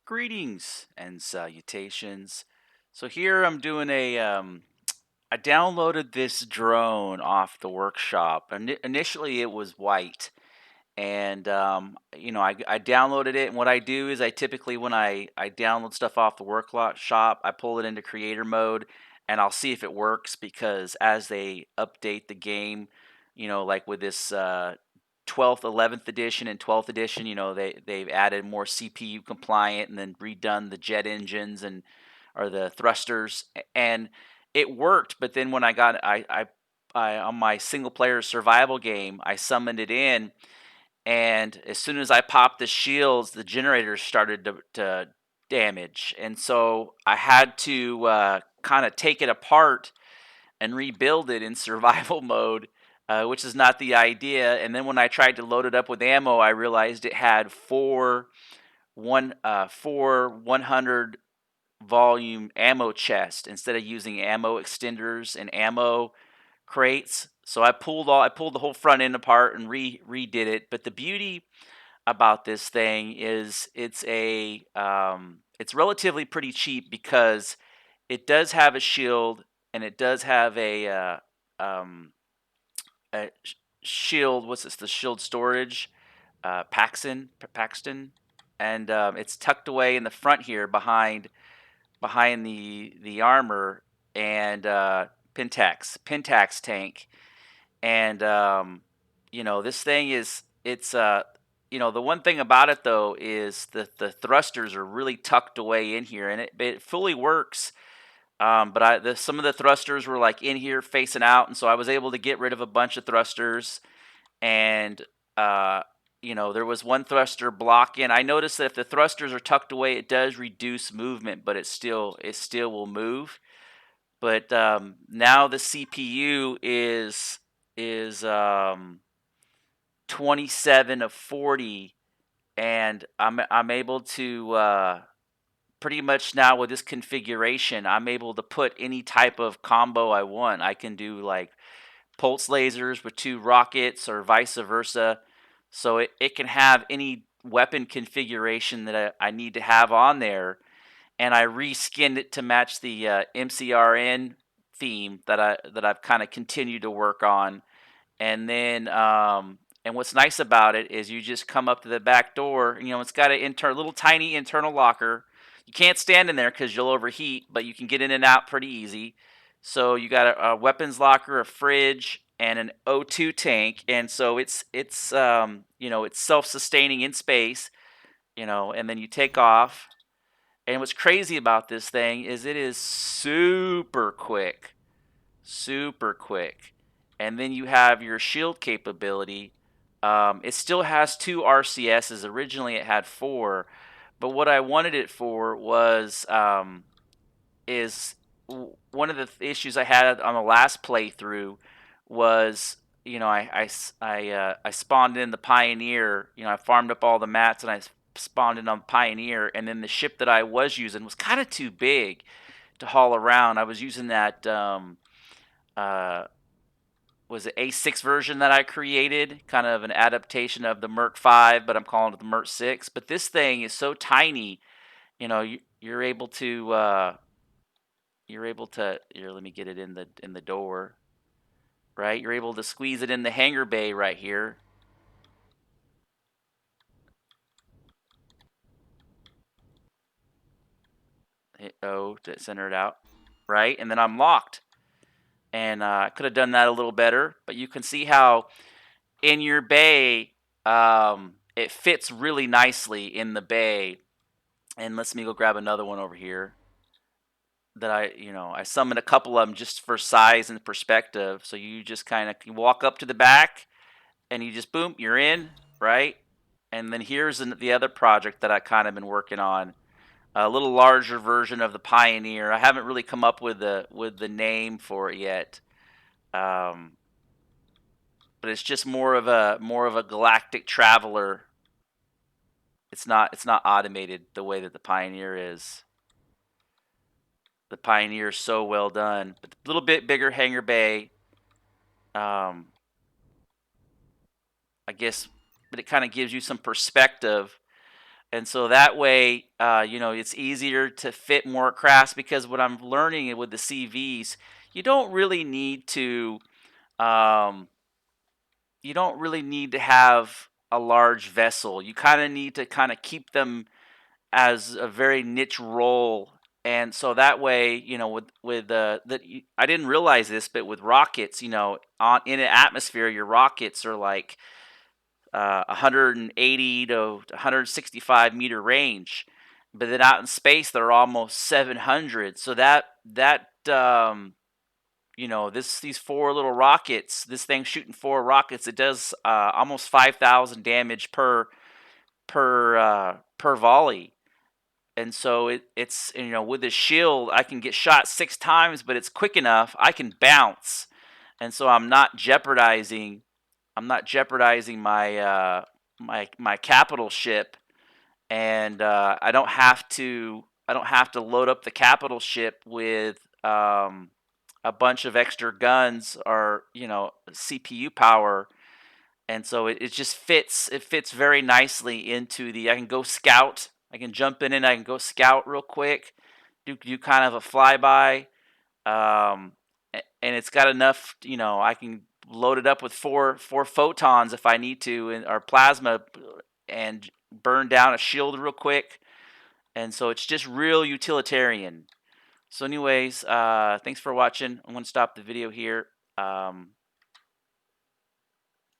Greetings and salutations. So here I'm doing I downloaded this drone off the workshop. And initially it was white, and I downloaded it. And what I do is I typically when I download stuff off the workshop, I pull it into creator mode, and I'll see if it works because as they update the game, like with this 12th, 11th edition and 12th edition, they've added more CPU compliant and then redone the jet engines and or the thrusters, and it worked. But then when I on my single player survival game, I summoned it in, and as soon as I popped the shields, the generators started to damage, and so I had to kind of take it apart and rebuild it in survival mode, which is not the idea. And then when I tried to load it up with ammo, I realized it had four 100 volume ammo chests instead of using ammo extenders and ammo crates. So I pulled the whole front end apart and redid it. But the beauty about this thing is it's relatively pretty cheap because it does have a shield, and it does have um, a shield. What's this? The shield storage, Paxton, and it's tucked away in the front here behind the armor, and Pentax tank. And this thing is the one thing about it though is that the thrusters are really tucked away in here, and it fully works. But some of the thrusters were like in here facing out, and so I was able to get rid of a bunch of thrusters. And there was one thruster blocking. I noticed that if the thrusters are tucked away, it does reduce movement, but it still will move. But now the CPU is 27 of 40, and I'm able to pretty much now with this configuration, I'm able to put any type of combo I want. I can do like pulse lasers with 2 rockets or vice versa. So it can have any weapon configuration that I need to have on there. And I reskinned it to match the MCRN theme that I've kind of continued to work on. And then and what's nice about it is you just come up to the back door. It's got a little tiny internal locker. You can't stand in there because you'll overheat, but you can get in and out pretty easy. So you got a weapons locker, a fridge, and an O2 tank, and so it's self-sustaining in space. And then you take off. And what's crazy about this thing is it is super quick, super quick. And then you have your shield capability. It still has 2 RCSs. Originally, it had 4, but what I wanted it for was is one of the issues I had on the last playthrough was I spawned in the Pioneer. I farmed up all the mats and I spawned in on Pioneer, and then the ship that I was using was kind of too big to haul around. I was using that uh, was it A6 version that I created, kind of an adaptation of the Merc 5, but I'm calling it the Merc 6. But this thing is so tiny, you're able to here. Let me get it in the door. Right, you're able to squeeze it in the hangar bay right here. Hit O to center it out, right, and then I'm locked. And I could have done that a little better, but you can see how in your bay, it fits really nicely in the bay. And let me go grab another one over here that I summoned a couple of them just for size and perspective. So you just kind of walk up to the back, and you just boom, you're in, right? And then here's the other project that I kind of been working on, a little larger version of the Pioneer. I haven't really come up with the name for it yet, um, but it's just more of a galactic traveler. It's not automated the way that the Pioneer is. The Pioneer is so well done, but a little bit bigger hangar bay. Um, I guess, but it kind of gives you some perspective. And so that way, you know, it's easier to fit more crafts, because what I'm learning with the CVs, you don't really need to, um, you don't really need to have a large vessel. You kind of need to kind of keep them as a very niche role. And so that way, you know, with I didn't realize this, but with rockets, you know, on in an atmosphere, your rockets are like 180 to 165-meter range, but then out in space they're almost 700. So you know, these four little rockets, this thing shooting four rockets, it does almost 5,000 damage per volley. And so it's, you know, with the shield I can get shot 6 times, but it's quick enough I can bounce, and so I'm not jeopardizing my capital ship, and I don't have to load up the capital ship with a bunch of extra guns or, you know, CPU power. And so it just fits very nicely into the, I can go scout, I can jump in and I can go scout real quick, do kind of a flyby, um, and it's got enough, you know, I can load it up with four photons if I need to, and or plasma, and burn down a shield real quick. And so it's just real utilitarian. So anyways, thanks for watching. I'm going to stop the video here.